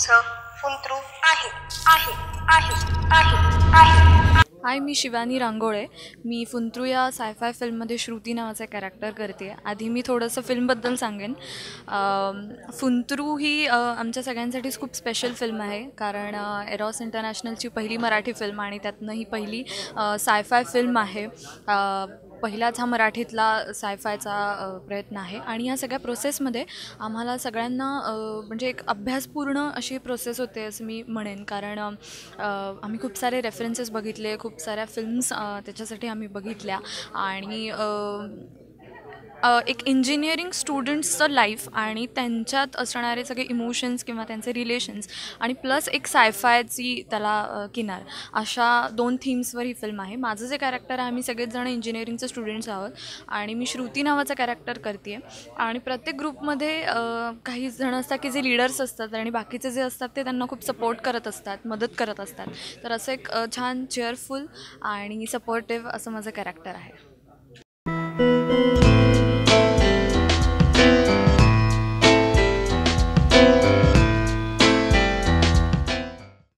तुमचं फुंतरू आहे आहे आहे आहे आहे. हाय, मी शिवानी रांगोळे. मी फुंतरू या सायफाय फिल्ममध्ये श्रुती नावाचं कॅरेक्टर करते आहे. आधी मी थोडंसं फिल्मबद्दल सांगेन. फुंतरू ही आमच्या सगळ्यांसाठीच खूप स्पेशल फिल्म आहे, कारण एरॉस इंटरनॅशनलची पहिली मराठी फिल्म आणि त्यातनं ही पहिली सायफाय फिल्म आहे. पहिलाच हा मराठीतला सायफायचा प्रयत्न आहे आणि या सगळ्या प्रोसेसमध्ये आम्हाला सगळ्यांना म्हणजे एक अभ्यासपूर्ण अशी प्रोसेस होते असं मी म्हणेन, कारण आम्ही खूप सारे रेफरन्सेस बघितले, खूप साऱ्या फिल्म्स त्याच्यासाठी आम्ही बघितल्या आणि एक इंजिनिअरिंग स्टुडंट्सचं लाईफ आणि त्यांच्यात असणारे सगळे इमोशन्स किंवा त्यांचे रिलेशन्स आणि प्लस एक सायफायची त्याला किनार, अशा 2 थीम्सवर ही फिल्म आहे. माझं जे कॅरेक्टर आहे, आम्ही सगळेच जण इंजिनिअरिंगचे स्टुडंट्स आहोत आणि मी श्रुती नावाचं कॅरेक्टर करते आहे. आणि प्रत्येक ग्रुपमध्ये काही जण असतात की जे लीडर्स असतात आणि बाकीचे जे असतात ते त्यांना खूप सपोर्ट करत असतात, मदत करत असतात. तर असं एक छान चेअरफुल आणि सपोर्टिव्ह असं माझं कॅरेक्टर आहे.